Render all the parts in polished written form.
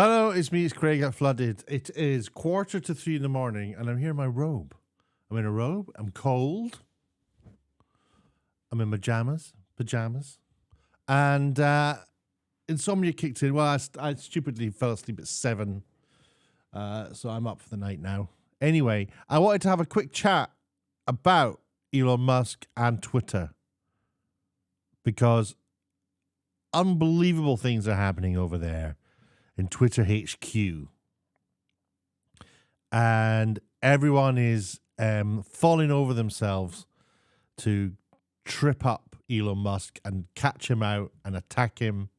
Hello, it's Craig at Flooded. It is 2:45 in the morning, and I'm here in my robe. I'm in a robe. I'm cold. I'm in pajamas, and insomnia kicked in. Well, I stupidly fell asleep at 7, so I'm up for the night now. Anyway, I wanted to have a quick chat about Elon Musk and Twitter because unbelievable things are happening over there in Twitter HQ. And everyone is falling over themselves to trip up Elon Musk and catch him out and attack him.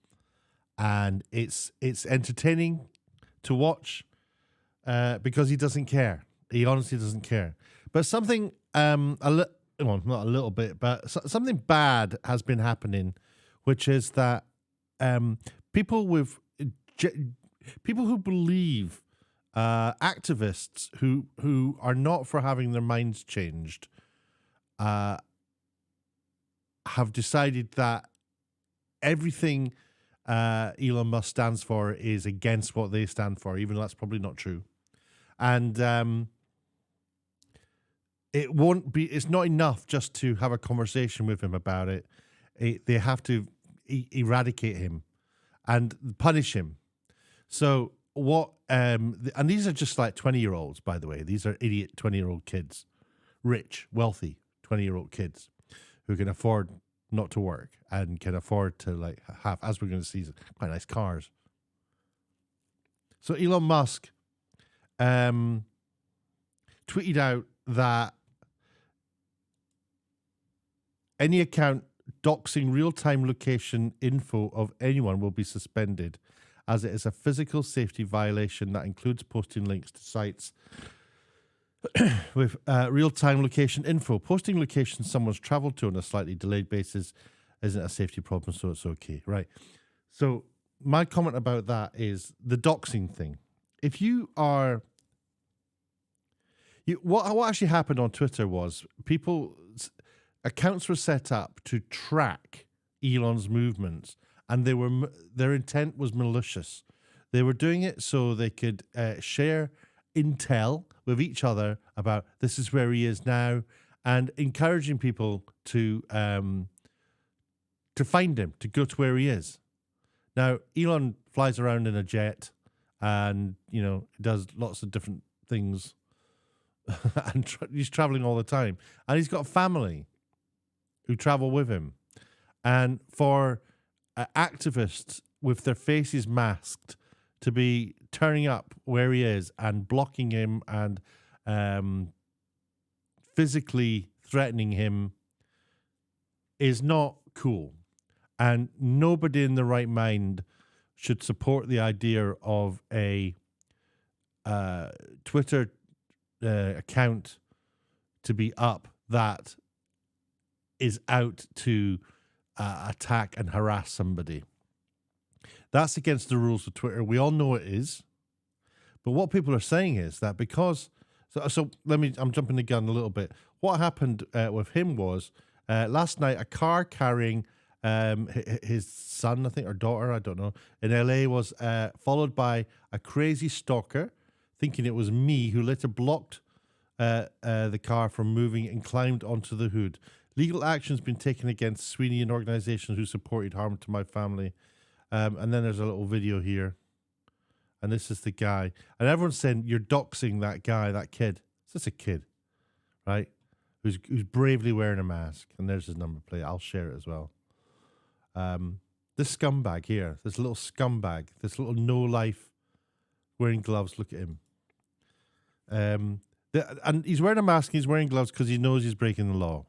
And it's entertaining to watch because he doesn't care. He honestly doesn't care. But something, well, not a little bit, but something bad has been happening, which is that people who believe, activists who are not for having their minds changed, have decided that everything Elon Musk stands for is against what they stand for, even though that's probably not true. And it's not enough just to have a conversation with him about it. They have to eradicate him and punish him. So what? And these are just like 20-year-olds, by the way. These are idiot 20-year-old kids, rich, wealthy 20-year-old kids who can afford not to work and can afford to like have, as we're going to see, quite nice cars. So Elon Musk tweeted out that any account doxing real-time location info of anyone will be suspended, as it is a physical safety violation that includes posting links to sites with real-time location info. Posting locations someone's traveled to on a slightly delayed basis isn't a safety problem, so it's okay, right? So my comment about that is the doxing thing. If you are... what actually happened on Twitter was accounts were set up to track Elon's movements, and their intent was malicious. They were doing it so they could share intel with each other about this is where he is now, and encouraging people to find him, to go to where he is. Now, Elon flies around in a jet, and does lots of different things, and he's traveling all the time, and he's got family who travel with him, and for activists with their faces masked to be turning up where he is and blocking him and physically threatening him is not cool. And nobody in the right mind should support the idea of a Twitter account to be up that is out to attack and harass somebody. That's against the rules of Twitter. We all know it is. But what people are saying is that because... So I'm jumping the gun a little bit. What happened with him was last night a car carrying his son, I think, or daughter, I don't know, in LA was followed by a crazy stalker, thinking it was me, who later blocked the car from moving and climbed onto the hood. Legal action has been taken against Sweeney and organizations who supported harm to my family. And then there's a little video here. And this is the guy. And everyone's saying, you're doxing that guy, that kid. It's just a kid, right? Who's bravely wearing a mask. And there's his number plate. I'll share it as well. This scumbag here, this little scumbag, this little no-life wearing gloves. Look at him. And he's wearing a mask. He's wearing gloves because he knows he's breaking the law.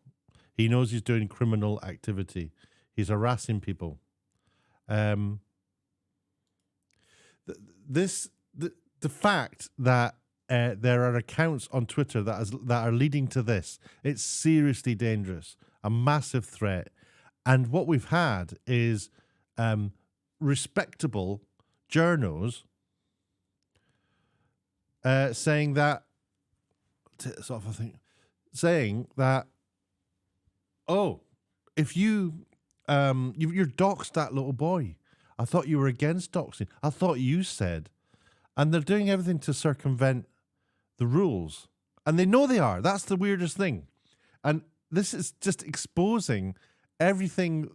He knows he's doing criminal activity. He's harassing people. The fact that there are accounts on Twitter that are leading to this, it's seriously dangerous, a massive threat. And what we've had is respectable journos saying that, oh, if you're doxed that little boy. I thought you were against doxing. I thought you said and they're doing everything to circumvent the rules. And they know they are. That's the weirdest thing. And this is just exposing everything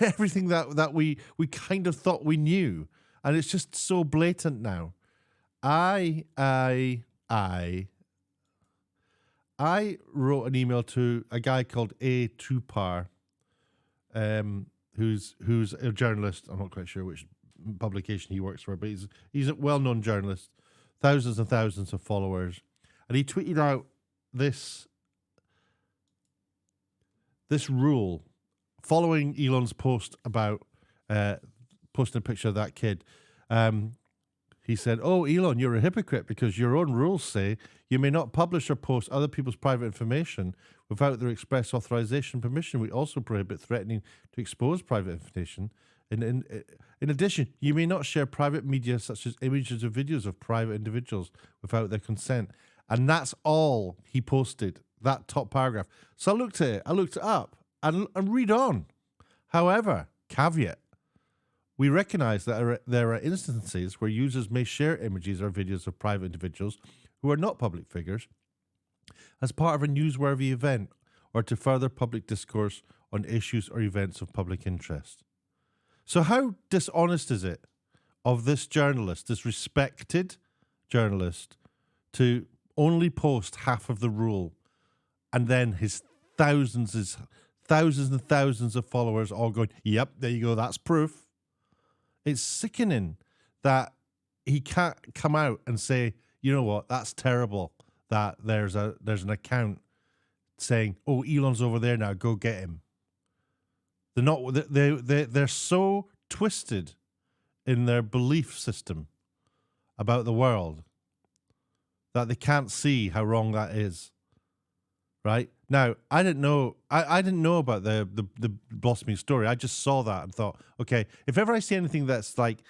that we kind of thought we knew. And it's just so blatant now. I wrote an email to a guy called A. Tupar, who's a journalist. I'm not quite sure which publication he works for, but he's a well-known journalist, thousands and thousands of followers, and he tweeted out this rule following Elon's post about posting a picture of that kid. He said, "Oh, Elon, you're a hypocrite because your own rules say you may not publish or post other people's private information without their express authorization and permission. We also prohibit threatening to expose private information. In addition, you may not share private media such as images or videos of private individuals without their consent." And that's all he posted, that top paragraph. So I looked at it up and read on. However, caveat, we recognize that there are instances where users may share images or videos of private individuals who are not public figures as part of a newsworthy event or to further public discourse on issues or events of public interest. So how dishonest is it of this journalist, this respected journalist, to only post half of the rule, and then his thousands and thousands of followers all going, "Yep, there you go, that's proof." It's sickening that he can't come out and say, "You know what, that's terrible that there's an account saying, 'Oh, Elon's over there now, go get him.'" They're so twisted in their belief system about the world that they can't see how wrong that is. Right? Now, I didn't know about the blossoming story. I just saw that and thought, okay, if ever I see anything that's like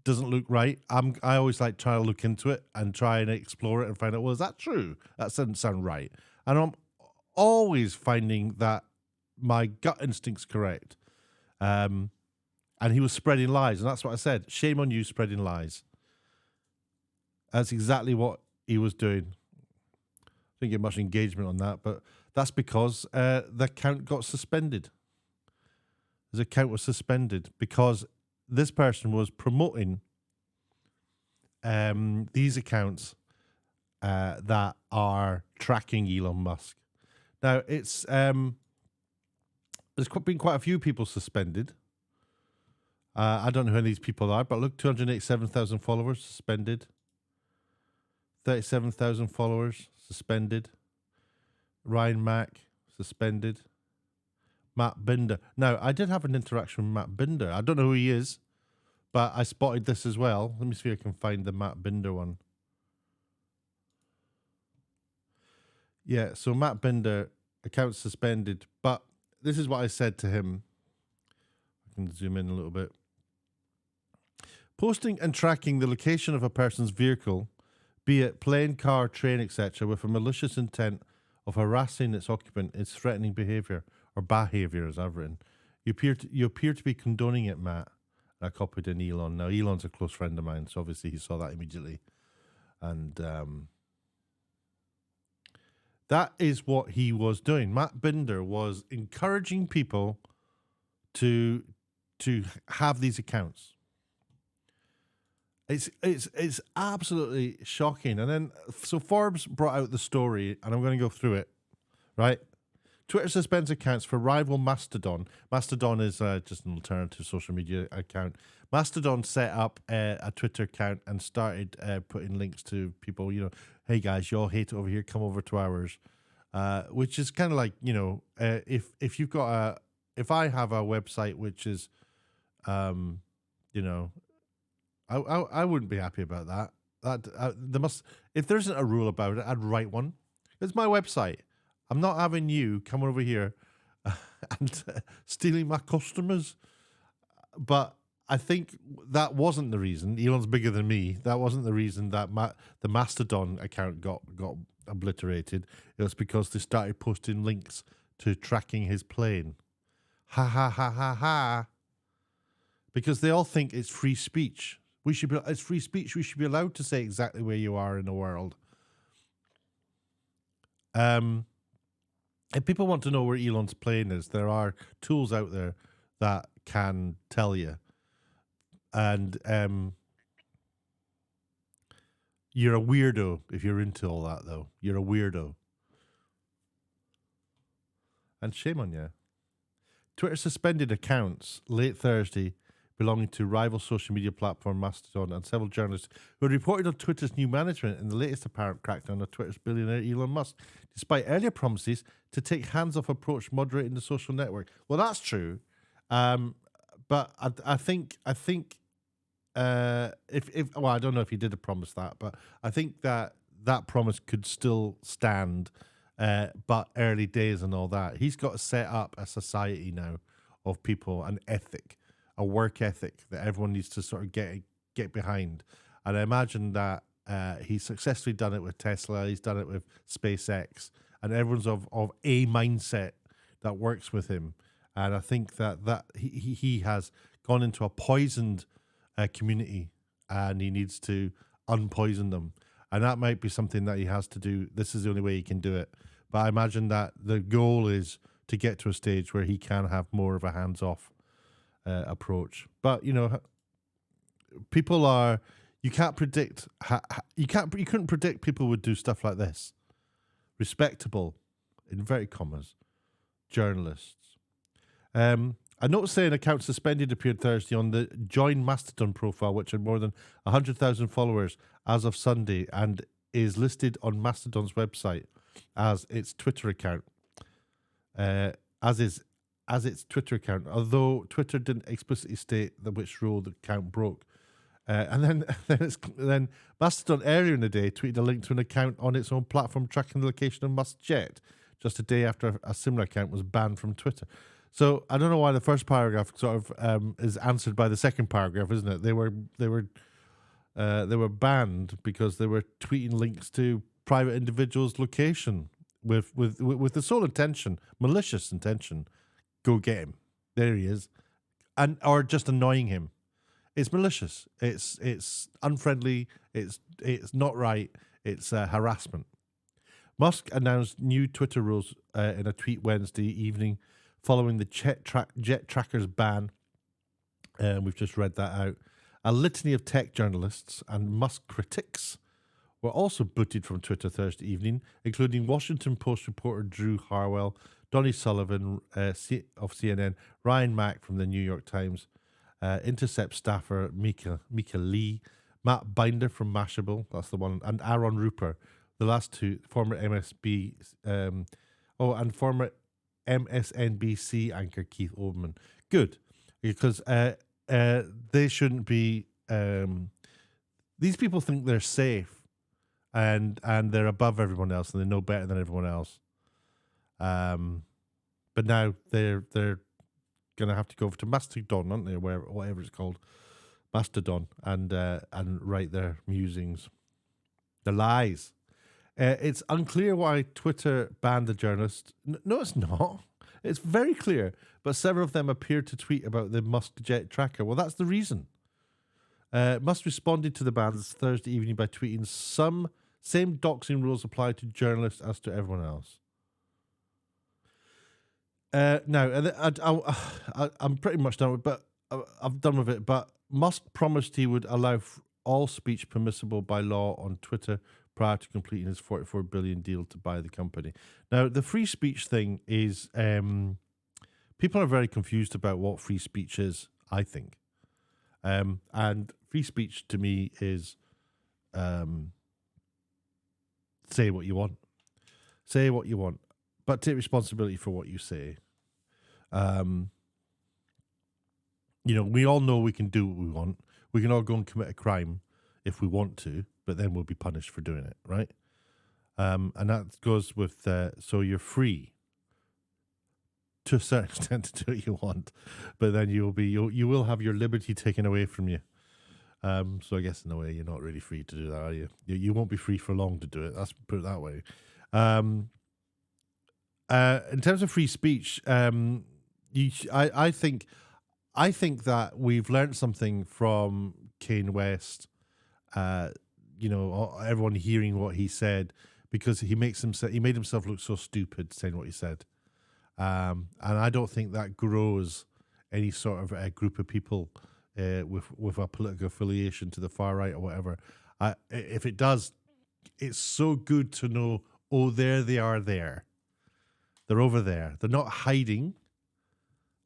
doesn't look right, I always like try to look into it and try and explore it and find out, well, is that true? That doesn't sound right. And I'm always finding that my gut instinct's correct. And he was spreading lies, and that's what I said. Shame on you, spreading lies. That's exactly what he was doing. Didn't get much engagement on that, but that's because the account got suspended. His account was suspended because this person was promoting these accounts that are tracking Elon Musk. Now, there's been quite a few people suspended. I don't know who any of these people are, but look, 287,000 followers suspended. 37,000 followers suspended. Ryan Mack suspended. Matt Binder. Now, I did have an interaction with Matt Binder. I don't know who he is, but I spotted this as well. Let me see if I can find the Matt Binder one. Yeah, so Matt Binder, account suspended, but this is what I said to him. I can zoom in a little bit. Posting and tracking the location of a person's vehicle, be it plane, car, train, etc., with a malicious intent of harassing its occupant is threatening behaviour, or behaviour as I've written. You appear to be condoning it, Matt. I copied in Elon. Now, Elon's a close friend of mine, so obviously he saw that immediately. And that is what he was doing. Matt Binder was encouraging people to have these accounts. It's absolutely shocking. And then, so Forbes brought out the story, and I'm going to go through it, right? Twitter suspends accounts for rival Mastodon. Mastodon is just an alternative social media account. Mastodon set up a Twitter account and started putting links to people, hey guys, you all hate it over here, come over to ours. Which is kind of like, if you've got if I have a website which is, I wouldn't be happy about that. If there isn't a rule about it, I'd write one. It's my website. I'm not having you come over here and stealing my customers. But I think that wasn't the reason. Elon's bigger than me. That wasn't the reason that the Mastodon account got obliterated. It was because they started posting links to tracking his plane. Ha ha ha ha ha. because they all think it's free speech. It's free speech. We should be allowed to say exactly where you are in the world. If people want to know where Elon's plane is, there are tools out there that can tell you. And you're a weirdo if you're into all that, though. You're a weirdo. And shame on you. Twitter suspended accounts late Thursday belonging to rival social media platform Mastodon and several journalists who had reported on Twitter's new management in the latest apparent crackdown on Twitter's billionaire Elon Musk, despite earlier promises to take hands-off approach moderating the social network. Well, that's true, but I think if well, I don't know if he did promise that, but I think that promise could still stand. But early days and all that, he's got to set up a society now of people, an ethic, a work ethic that everyone needs to sort of get behind. And I imagine that he's successfully done it with Tesla, he's done it with SpaceX, and everyone's of a mindset that works with him. And I think that he has gone into a poisoned community, and he needs to unpoison them. And that might be something that he has to do. This is the only way he can do it. But I imagine that the goal is to get to a stage where he can have more of a hands-off approach. But, you know, people are... You can't predict... You couldn't predict people would do stuff like this. Respectable, in inverted commas, journalists. A note saying account suspended appeared Thursday on the Join Mastodon profile, which had more than 100,000 followers as of Sunday and is listed on Mastodon's website as its Twitter account. As its Twitter account, although Twitter didn't explicitly state which rule the account broke. And then Mastodon earlier in the day tweeted a link to an account on its own platform tracking the location of Musk's jet, just a day after a similar account was banned from Twitter. So I don't know why the first paragraph sort of is answered by the second paragraph, isn't it? They were banned because they were tweeting links to private individuals' location with the sole intention, malicious intention, go get him. There he is, or just annoying him. It's malicious. It's unfriendly. It's not right. It's harassment. Musk announced new Twitter rules in a tweet Wednesday evening, following the jet tracker's ban. We've just read that out. A litany of tech journalists and Musk critics were also booted from Twitter Thursday evening, including Washington Post reporter Drew Harwell, Donnie Sullivan of CNN, Ryan Mack from the New York Times, Intercept staffer Mika Lee, Matt Binder from Mashable, that's the one, and Aaron Rupert, the last two, former and former MSNBC anchor Keith Olbermann. Good, because they shouldn't be. These people think they're safe, and they're above everyone else, and they know better than everyone else. But now they're going to have to go over to Mastodon, aren't they? Whatever it's called, Mastodon, and write their musings, the lies. It's unclear why Twitter banned the journalist. No, it's not. It's very clear. But several of them appeared to tweet about the Musk jet tracker. Well, that's the reason. Musk responded to the bans Thursday evening by tweeting same doxing rules apply to journalists as to everyone else. Now, I'm pretty much done with it, but I'm done with it. But Musk promised he would allow all speech permissible by law on Twitter prior to completing his $44 billion deal to buy the company. Now, the free speech thing is, people are very confused about what free speech is, I think. And free speech to me is say what you want. Say what you want, but take responsibility for what you say. We all know we can do what we want. We can all go and commit a crime if we want to, but then we'll be punished for doing it, right? And that goes with, so you're free to a certain extent to do what you want, but then you will have your liberty taken away from you. So I guess in a way you're not really free to do that, are you? You won't be free for long to do it. Let's put it that way. In terms of free speech, I think I think that we've learned something from Kanye West. Everyone hearing what he said, because he made himself look so stupid saying what he said. And I don't think that grows any sort of a group of people with a political affiliation to the far right or whatever. If it does, it's so good to know, oh, there they are there. They're over there. They're not hiding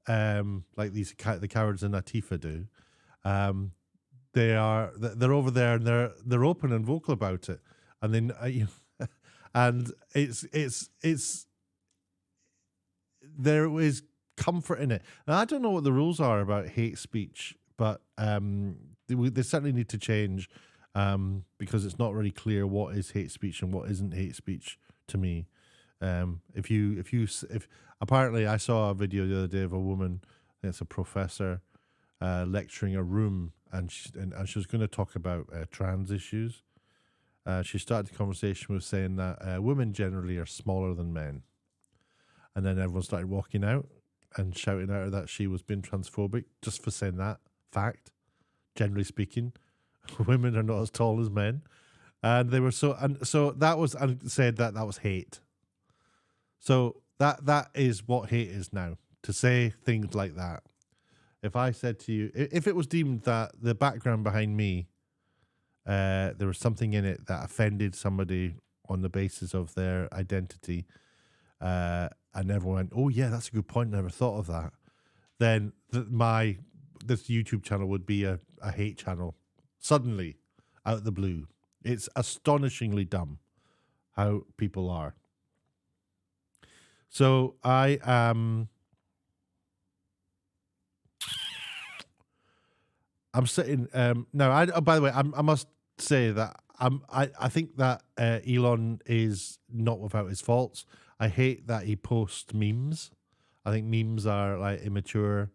like the cowards in Antifa do. They're over there, and they're open and vocal about it. And then and it's there is comfort in it. And I don't know what the rules are about hate speech, but they certainly need to change, because it's not really clear what is hate speech and what isn't hate speech to me. If apparently I saw a video the other day of a woman, I think it's a professor, lecturing a room, and she was going to talk about trans issues. She started the conversation with saying that women generally are smaller than men. And then everyone started walking out and shouting at her that she was being transphobic just for saying that fact. Generally speaking, women are not as tall as men. And they were so that was, and said that was hate. So that is what hate is now, to say things like that. If I said to you, if it was deemed that the background behind me, there was something in it that offended somebody on the basis of their identity, and everyone went, oh yeah, that's a good point, never thought of that, then this YouTube channel would be a hate channel, suddenly, out of the blue. It's astonishingly dumb how people are. So I'm sitting now. By the way, I must say that I think that Elon is not without his faults. I hate that he posts memes. I think memes are like immature,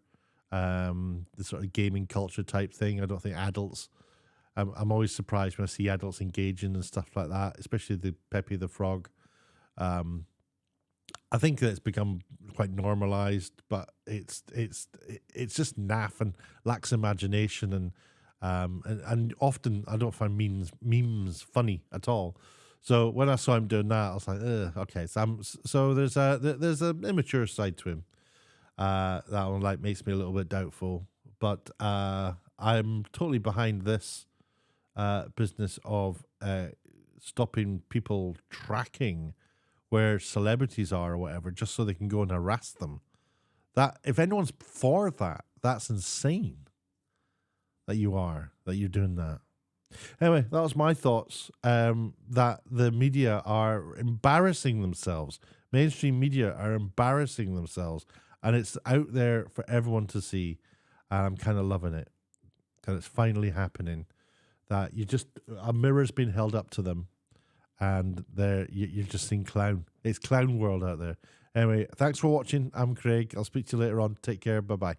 the sort of gaming culture type thing. I don't think adults. I'm always surprised when I see adults engaging and stuff like that, especially the Pepe the Frog. I think that it's become quite normalized, but it's just naff and lacks imagination, and often I don't find memes funny at all. So when I saw him doing that, I was like, okay. So there's an immature side to him that one like makes me a little bit doubtful. But I'm totally behind this business of stopping people tracking where celebrities are or whatever, just so they can go and harass them. That, if anyone's for that, that's insane that you're doing that. Anyway, that was my thoughts, that the media are embarrassing themselves. Mainstream media are embarrassing themselves, and it's out there for everyone to see. And I'm kind of loving it, because it's finally happening. That a mirror's been held up to them, and you're just seeing clown. It's clown world out there. Anyway, thanks for watching. I'm Craig. I'll speak to you later on. Take care. Bye-bye.